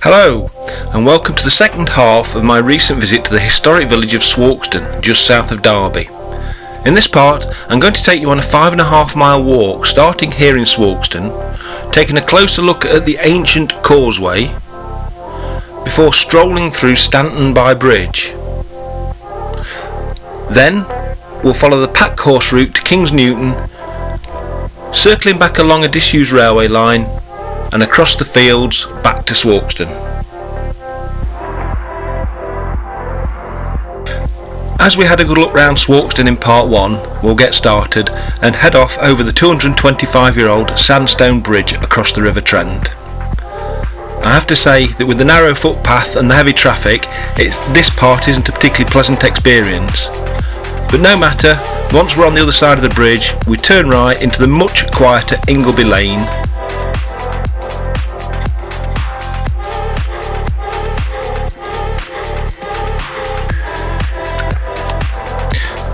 Hello, and welcome to the second half of my recent visit to the historic village of Swarkestone, just south of Derby. In this part, I'm going to take you on a 5.5 mile walk, starting here in Swarkestone, taking a closer look at the ancient causeway, before strolling through Stanton Barn Bridge. Then, we'll follow the Packhorse route to Kings Newton, circling back along a disused railway line, and across the fields back to Swarkestone. As we had a good look round Swarkestone in part 1, we'll get started and head off over the 225-year-old sandstone bridge across the River Trent. I have to say that with the narrow footpath and the heavy traffic, this part isn't a particularly pleasant experience. But no matter, once we're on the other side of the bridge, we turn right into the much quieter Ingleby Lane.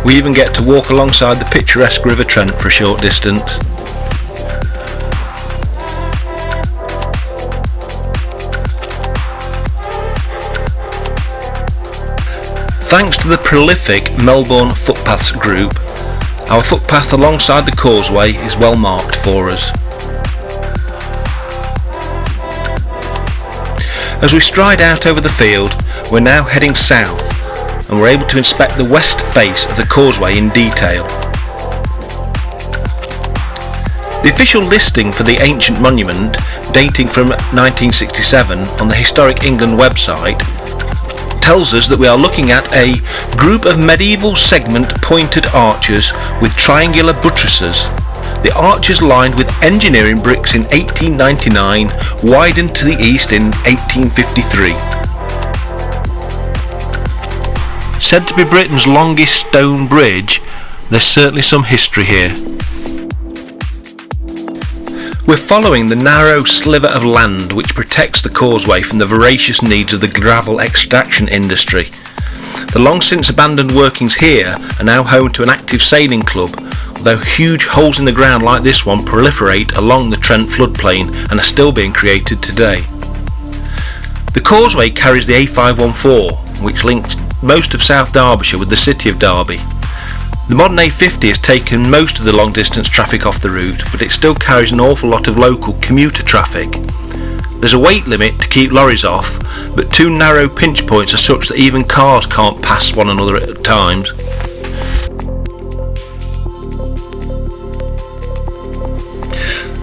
We even get to walk alongside the picturesque River Trent for a short distance. Thanks to the prolific Melbourne Footpaths group, our footpath alongside the causeway is well marked for us. As we stride out over the field, we're now heading south, and we're able to inspect the west face of the causeway in detail. The official listing for the ancient monument, dating from 1967 on the Historic England website, tells us that we are looking at a group of medieval segment pointed arches with triangular buttresses. The arches lined with engineering bricks in 1899, widened to the east in 1853. Said to be Britain's longest stone bridge, there's certainly some history here. We're following the narrow sliver of land which protects the causeway from the voracious needs of the gravel extraction industry. The long since abandoned workings here are now home to an active sailing club, although huge holes in the ground like this one proliferate along the Trent floodplain and are still being created today. The causeway carries the A514, which links most of South Derbyshire with the city of Derby. The modern A50 has taken most of the long distance traffic off the route, but it still carries an awful lot of local commuter traffic. There's a weight limit to keep lorries off, but two narrow pinch points are such that even cars can't pass one another at times.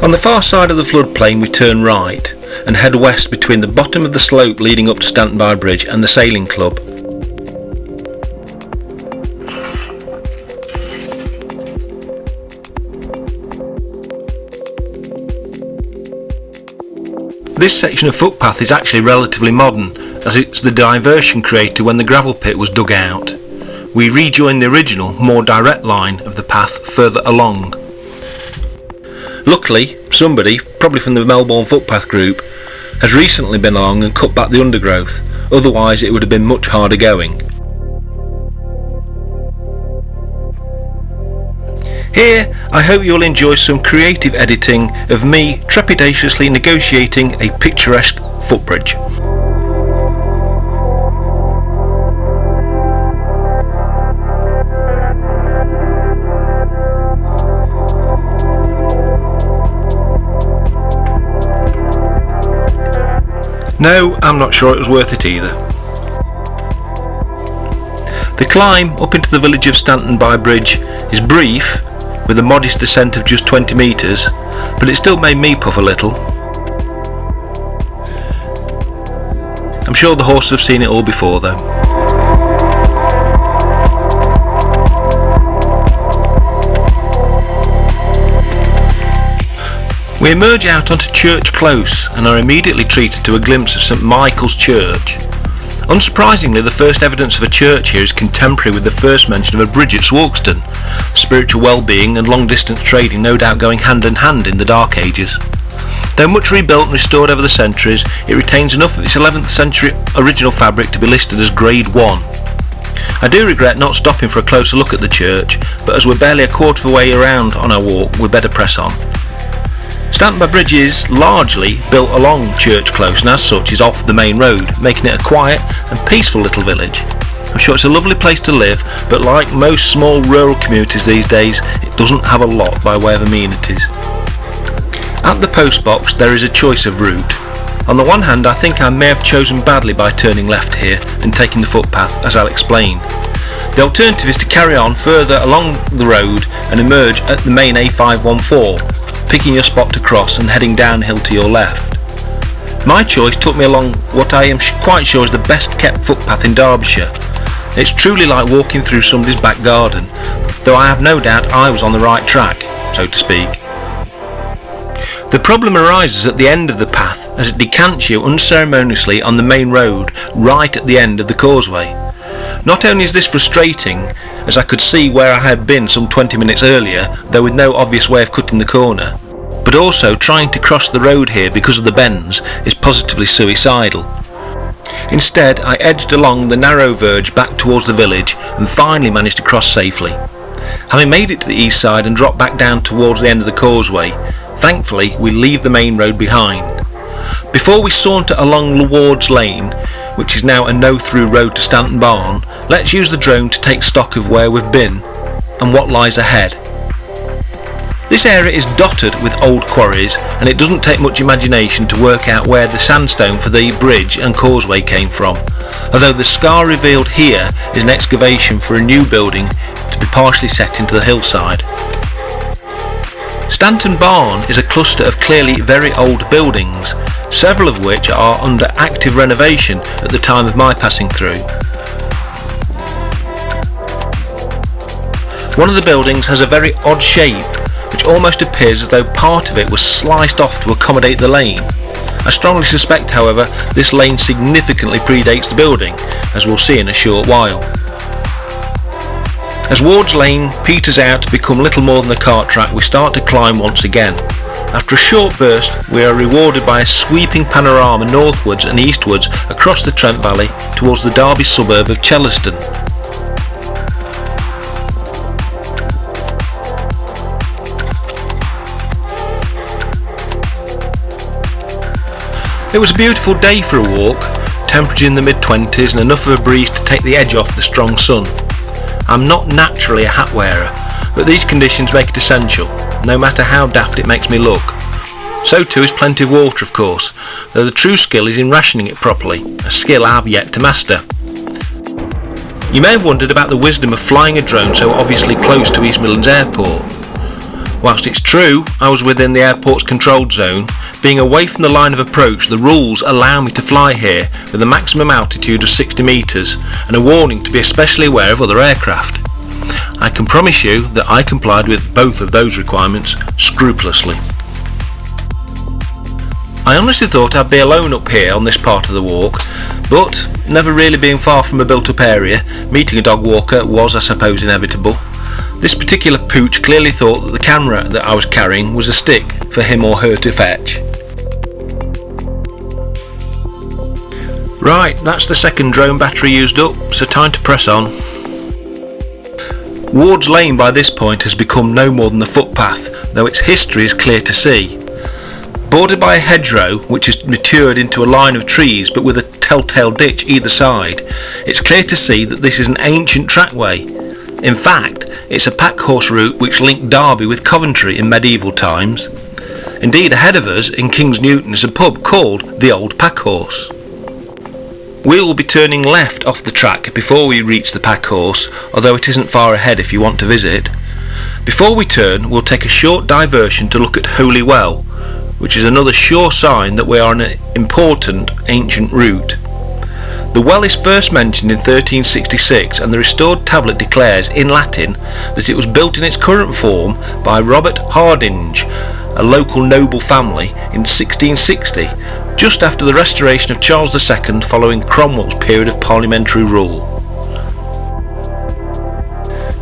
On the far side of the floodplain we turn right and head west between the bottom of the slope leading up to Stanton Barn Bridge and the sailing club. This section of footpath is actually relatively modern, as it's the diversion created when the gravel pit was dug out. We rejoin the original, more direct line of the path further along. Luckily, somebody, probably from the Melbourne Footpath group, has recently been along and cut back the undergrowth, otherwise it would have been much harder going. Here, I hope you'll enjoy some creative editing of me trepidatiously negotiating a picturesque footbridge. No, I'm not sure it was worth it either. The climb up into the village of Stanton Barn Bridge is brief, with a modest descent of just 20 metres, but it still made me puff a little. I'm sure the horses have seen it all before though. We emerge out onto Church Close and are immediately treated to a glimpse of St Michael's Church. Unsurprisingly, the first evidence of a church here is contemporary with the first mention of a bridge at Swarkestone, spiritual well-being and long-distance trading no doubt going hand in hand in the Dark Ages. Though much rebuilt and restored over the centuries, it retains enough of its 11th century original fabric to be listed as Grade 1. I do regret not stopping for a closer look at the church, but as we're barely a quarter of the way around on our walk, we'd better press on. Stanton Barn Bridge is largely built along Church Close and as such is off the main road, making it a quiet and peaceful little village. I'm sure it's a lovely place to live, but like most small rural communities these days, it doesn't have a lot by way of amenities. At the post box there is a choice of route. On the one hand, I think I may have chosen badly by turning left here and taking the footpath, as I'll explain. The alternative is to carry on further along the road and emerge at the main A514, picking your spot to cross and heading downhill to your left. My choice took me along what I am quite sure is the best kept footpath in Derbyshire. It's truly like walking through somebody's back garden, though I have no doubt I was on the right track, so to speak. The problem arises at the end of the path as it decants you unceremoniously on the main road right at the end of the causeway. Not only is this frustrating, as I could see where I had been some 20 minutes earlier, though with no obvious way of cutting the corner, but also trying to cross the road here because of the bends is positively suicidal. Instead, I edged along the narrow verge back towards the village and finally managed to cross safely. Having made it to the east side and dropped back down towards the end of the causeway, thankfully we leave the main road behind. Before we saunter along Ward's Lane, which is now a no-through road to Stanton Barn, let's use the drone to take stock of where we've been and what lies ahead. This area is dotted with old quarries and it doesn't take much imagination to work out where the sandstone for the bridge and causeway came from, although the scar revealed here is an excavation for a new building to be partially set into the hillside. Stanton Barn is a cluster of clearly very old buildings, several of which are under active renovation at the time of my passing through. One of the buildings has a very odd shape, which almost appears as though part of it was sliced off to accommodate the lane. I strongly suspect, however, this lane significantly predates the building, as we'll see in a short while. As Ward's Lane peters out to become little more than a cart track, we start to climb once again. After a short burst, we are rewarded by a sweeping panorama northwards and eastwards across the Trent Valley towards the Derby suburb of Swarkestone. It was a beautiful day for a walk, temperature in the mid-20s and enough of a breeze to take the edge off the strong sun. I'm not naturally a hat wearer, but these conditions make it essential, no matter how daft it makes me look. So too is plenty of water, of course, though the true skill is in rationing it properly, a skill I have yet to master. You may have wondered about the wisdom of flying a drone so obviously close to East Midlands Airport. Whilst it's true I was within the airport's controlled zone, being away from the line of approach, the rules allow me to fly here with a maximum altitude of 60 metres and a warning to be especially aware of other aircraft. I can promise you that I complied with both of those requirements scrupulously. I honestly thought I'd be alone up here on this part of the walk, but never really being far from a built-up area, meeting a dog walker was, I suppose, inevitable. This particular pooch clearly thought that the camera that I was carrying was a stick for him or her to fetch. Right, that's the second drone battery used up, so time to press on. Ward's Lane by this point has become no more than a footpath, though its history is clear to see. Bordered by a hedgerow which has matured into a line of trees but with a telltale ditch either side, it's clear to see that this is an ancient trackway. In fact, it's a Packhorse route which linked Derby with Coventry in medieval times. Indeed, ahead of us in Kings Newton is a pub called the Old Packhorse. We will be turning left off the track before we reach the Packhorse, although it isn't far ahead if you want to visit. Before we turn, we'll take a short diversion to look at Holy Well, which is another sure sign that we are on an important ancient route. The well is first mentioned in 1366 and the restored tablet declares in Latin that it was built in its current form by Robert Hardinge, a local noble family, in 1660, just after the restoration of Charles II following Cromwell's period of parliamentary rule.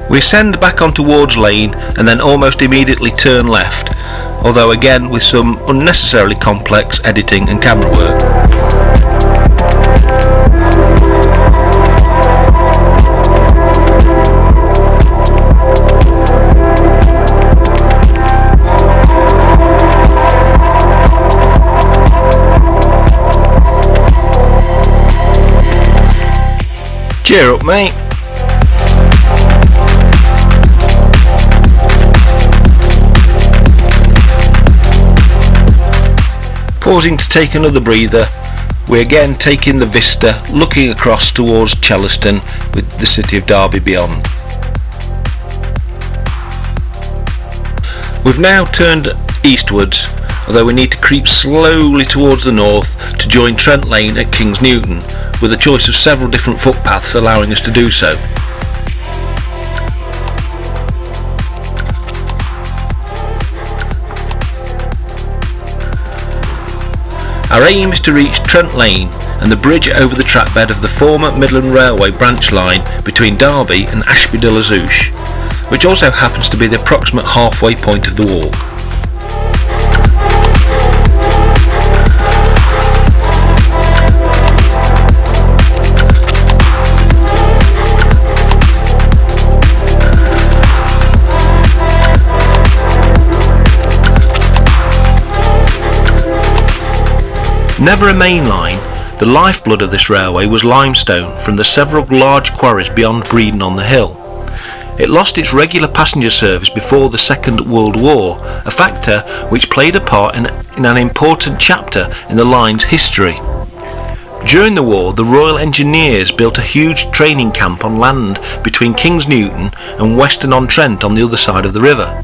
We ascend back onto Ward's Lane and then almost immediately turn left, although again with some unnecessarily complex editing and camera work. Cheer up, mate. Pausing to take another breather, we again take in the vista, looking across towards Chellaston with the city of Derby beyond. We've now turned eastwards, although we need to creep slowly towards the north to join Trent Lane at Kings Newton, with a choice of several different footpaths allowing us to do so. Our aim is to reach Trent Lane and the bridge over the trackbed of the former Midland Railway branch line between Derby and Ashby-de-la-Zouch, which also happens to be the approximate halfway point of the walk. Never a main line, the lifeblood of this railway was limestone from the several large quarries beyond Breedon on the Hill. It lost its regular passenger service before the Second World War, a factor which played a part in an important chapter in the line's history. During the war, the Royal Engineers built a huge training camp on land between Kings Newton and Weston-on-Trent on the other side of the river.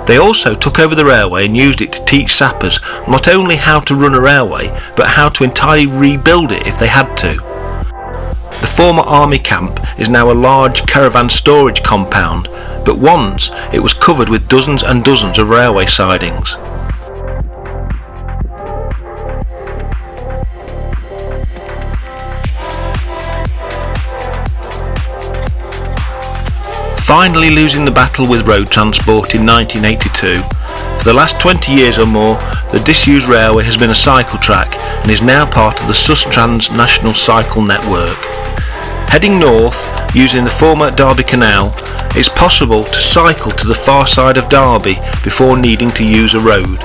They also took over the railway and used it to teach sappers not only how to run a railway, but how to entirely rebuild it if they had to. The former army camp is now a large caravan storage compound, but once it was covered with dozens and dozens of railway sidings. Finally losing the battle with road transport in 1982, for the last 20 years or more the Disused railway has been a cycle track and is now part of the Sustrans National Cycle Network. Heading north, using the former Derby Canal, it's possible to cycle to the far side of Derby before needing to use a road.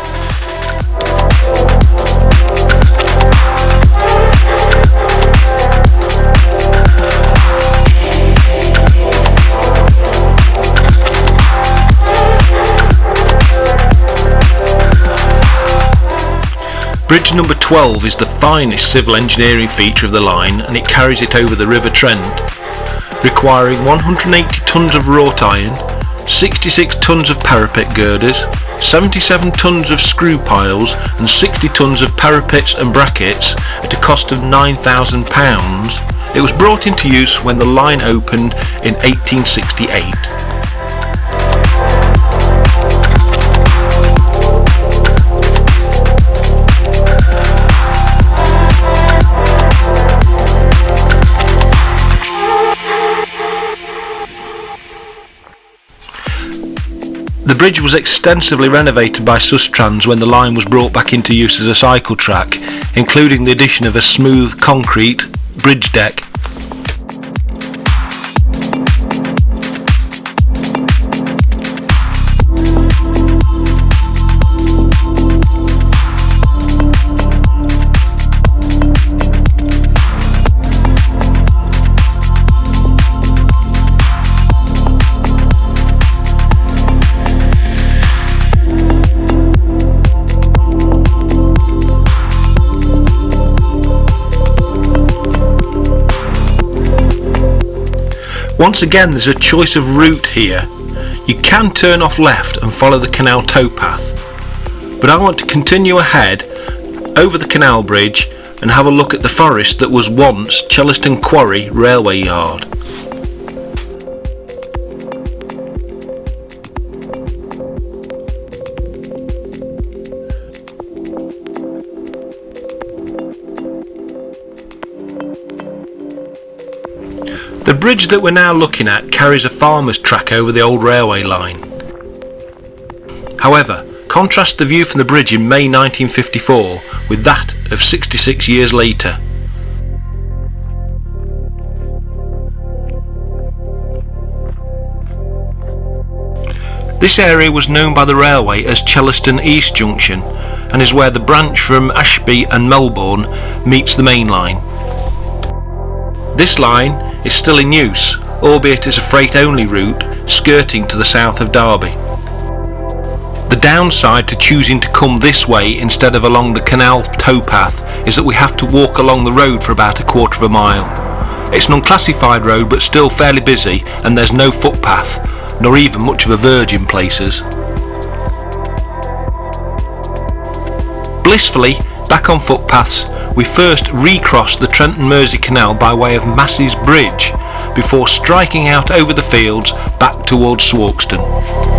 Bridge number 12 is the finest civil engineering feature of the line, and it carries it over the River Trent, requiring 180 tonnes of wrought iron, 66 tonnes of parapet girders, 77 tonnes of screw piles and 60 tonnes of parapets and brackets at a cost of £9,000. It was brought into use when the line opened in 1868. The bridge was extensively renovated by Sustrans when the line was brought back into use as a cycle track, including the addition of a smooth concrete bridge deck. Once again, there's a choice of route here. You can turn off left and follow the canal towpath, but I want to continue ahead over the canal bridge and have a look at the forest that was once Chellaston Quarry Railway Yard. The bridge that we're now looking at carries a farmer's track over the old railway line. However, contrast the view from the bridge in May 1954 with that of 66 years later. This area was known by the railway as Chellaston East Junction and is where the branch from Ashby and Melbourne meets the main line. This line is still in use, albeit as a freight-only route skirting to the south of Derby. The downside to choosing to come this way instead of along the canal towpath is that we have to walk along the road for about a quarter of a mile. It's an unclassified road but still fairly busy, and there's no footpath, nor even much of a verge in places. Blissfully, back on footpaths, we first recrossed the Trent and Mersey Canal by way of Massey's Bridge, before striking out over the fields back towards Swarkestone.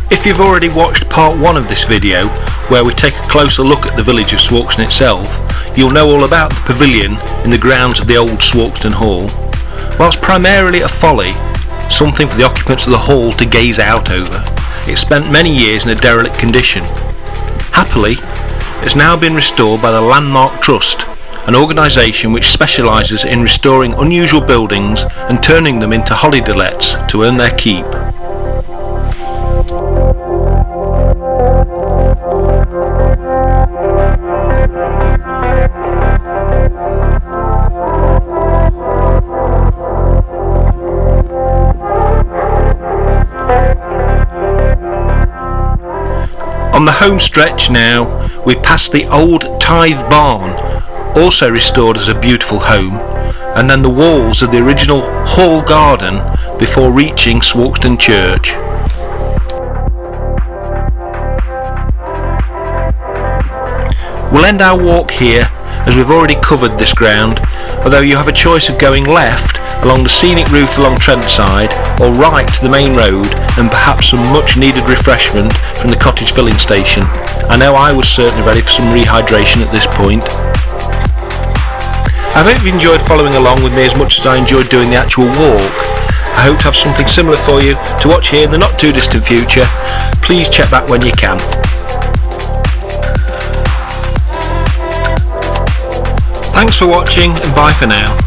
If you've already watched part 1 of this video, where we take a closer look at the village of Swarkestone itself, you'll know all about the pavilion in the grounds of the old Swarkestone Hall. Whilst primarily a folly, something for the occupants of the hall to gaze out over, it spent many years in a derelict condition. Happily, it's now been restored by the Landmark Trust, an organisation which specialises in restoring unusual buildings and turning them into holiday lets to earn their keep. On the home stretch now, we pass the old Stanton Barn, also restored as a beautiful home, and then the walls of the original Hall Garden before reaching Swarkestone Church. We'll end our walk here, as we've already covered this ground, although you have a choice of going left along the scenic route along Trentside, or right to the main road and perhaps some much needed refreshment from the cottage filling station. I know I was certainly ready for some rehydration at this point. I hope you enjoyed following along with me as much as I enjoyed doing the actual walk. I hope to have something similar for you to watch here in the not too distant future. Please check back when you can. Thanks for watching, and bye for now.